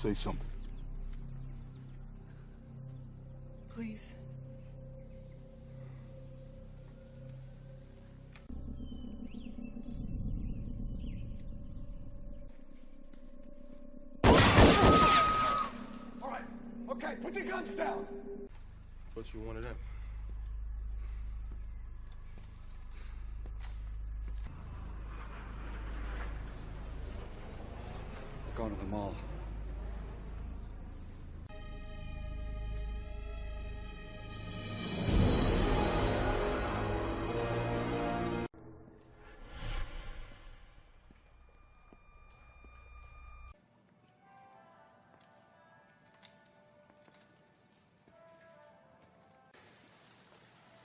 Say something. Please. All right, okay, put the guns down. What you wanted them? We're going to the mall.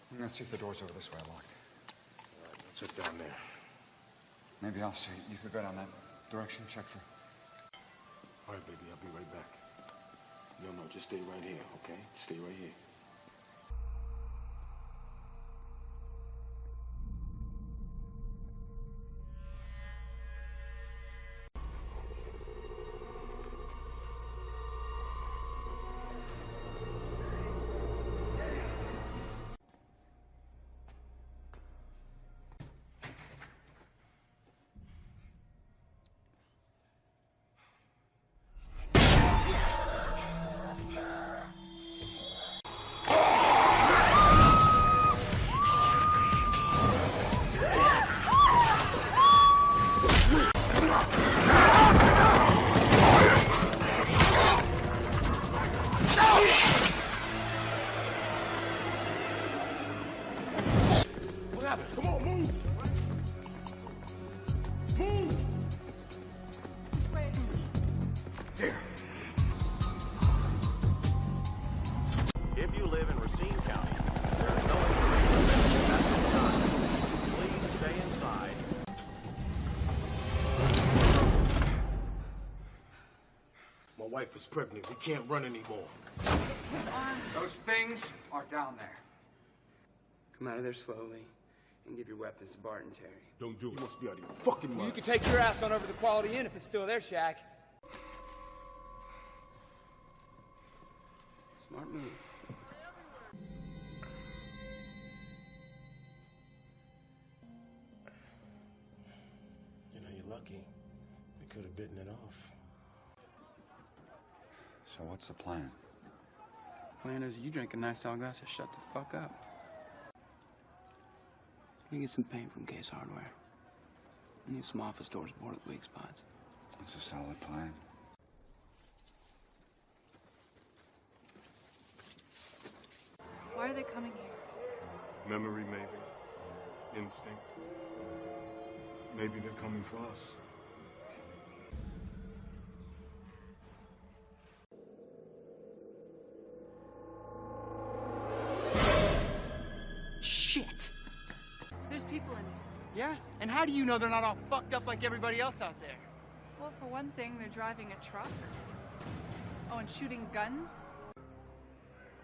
I'm gonna see if the doors over this way are locked. All right, check down there. Maybe, officer, you could go down that direction, check for... All right, baby, I'll be right back. No, just stay right here, okay? Stay right here. Come on, move! Move! Wait. Here. If you live in Racine County, there is no information at this time. Please stay inside. My wife is pregnant. We can't run anymore. Those things are down there. Come out of there slowly and give your weapons to Bart and Terry. Don't do it. You must be out of your fucking mind. You can take your ass on over to the Quality Inn if it's still there, Shaq. Smart move. You know, you're lucky. We could have bitten it off. So what's the plan? Plan is you drink a nice tall glass of shut the fuck up. You get some paint from Case Hardware. And use some office doors boarded with weak spots. That's a solid plan. Why are they coming here? Memory, maybe. Instinct. Maybe they're coming for us. Shit! There's people in here. Yeah? And how do you know they're not all fucked up like everybody else out there? Well, for one thing, they're driving a truck. Oh, and shooting guns?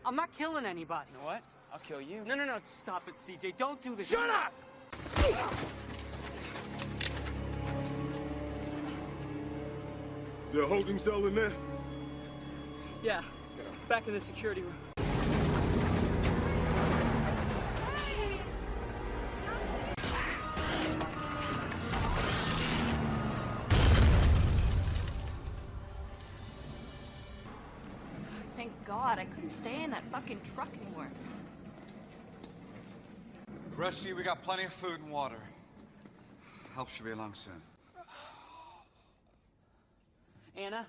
I'm not killing anybody. You know what? I'll kill you. No, stop it, CJ. Don't do this. Shut up! Is there a holding cell in there? Yeah, back in the security room. Thank God, I couldn't stay in that fucking truck anymore. Rest of you, we got plenty of food and water. Help should be along soon. Anna,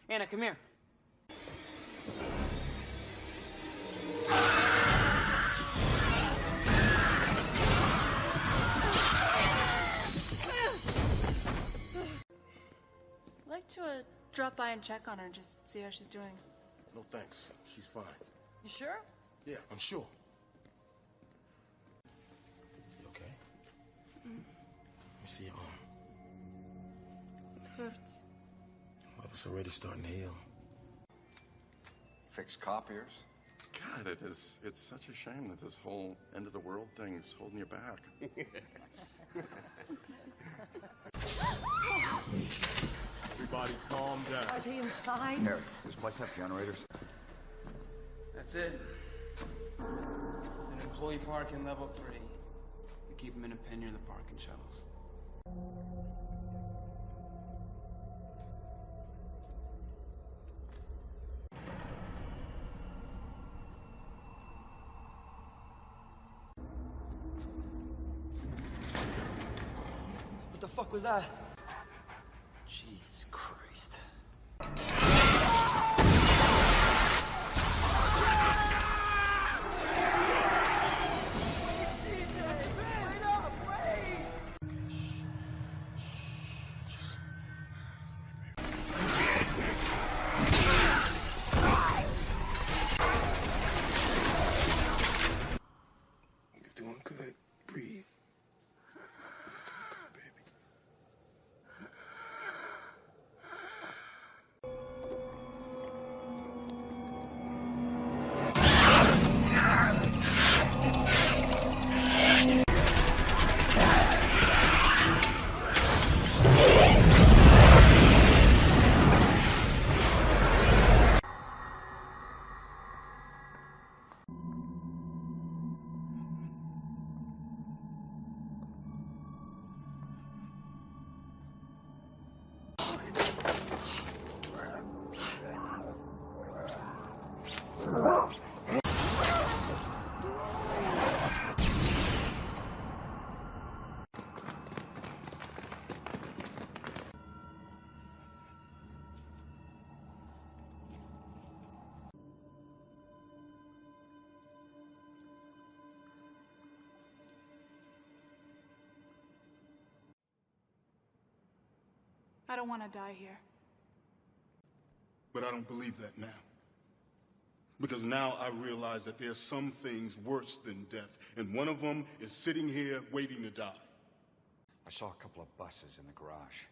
come here. I'd like to drop by and check on her and just see how she's doing. No thanks. She's fine. You sure? Yeah, I'm sure. You okay? Let me see your arm. It hurts. Well, it's already starting to heal. Fix copiers. God, it's such a shame that this whole end of the world thing is holding you back. We Everybody calm down. Are they inside? Harry, does this place have generators? That's it. It's an employee parking level 3. They keep them in a pen near the parking shuttles. What the fuck was that? Jesus Christ. You're doing good. Breathe. You're doing good, baby. I don't want to die here. But I don't believe that now. Because now I realize that there's some things worse than death, and one of them is sitting here waiting to die. I saw a couple of buses in the garage.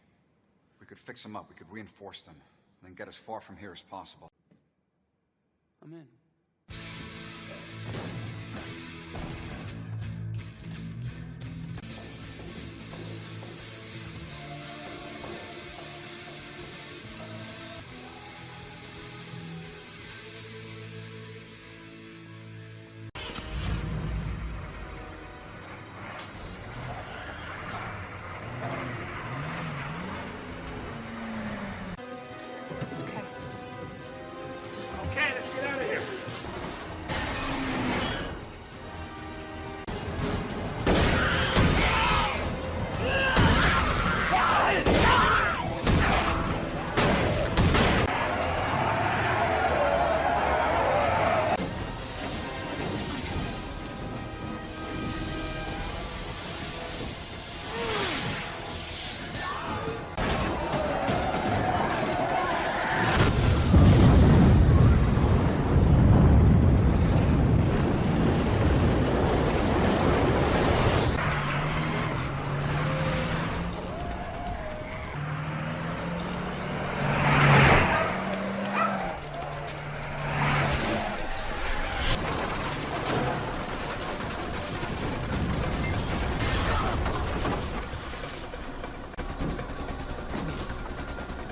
We could fix them up, we could reinforce them, and then get as far from here as possible. I'm in. Okay, let's get out of here.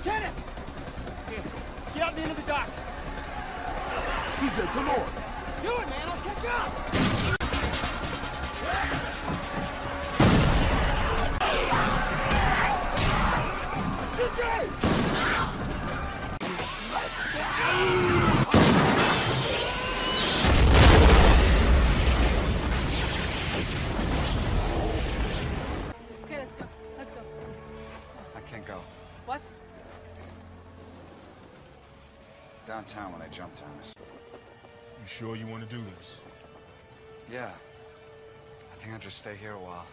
Janet! Here, get out the end of the dock. CJ, come on. Do it, man. I'll catch up. Okay, let's go. Let's go. I can't go. What? Downtown when they jumped on us. You sure you want to do this? Yeah. I think I'll just stay here a while.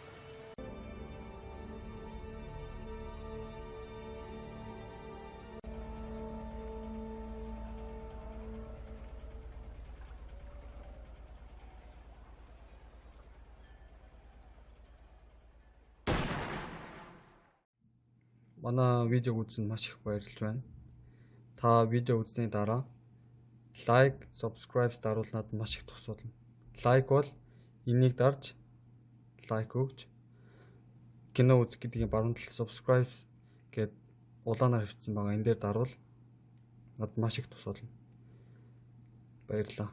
Манай видеог үзсэнд маш их баярлалж байна. Та видео үзсний дараа лайк, subscribe даруул надад маш их тус болно. Лайк бол энийг дарж лайк өгч кино үзэх гэдгийг баруун талд subscribe гэд улаанаар хөвцсөн байгаа. Энэ дээр дарвал надад маш их тус болно. Баярлалаа.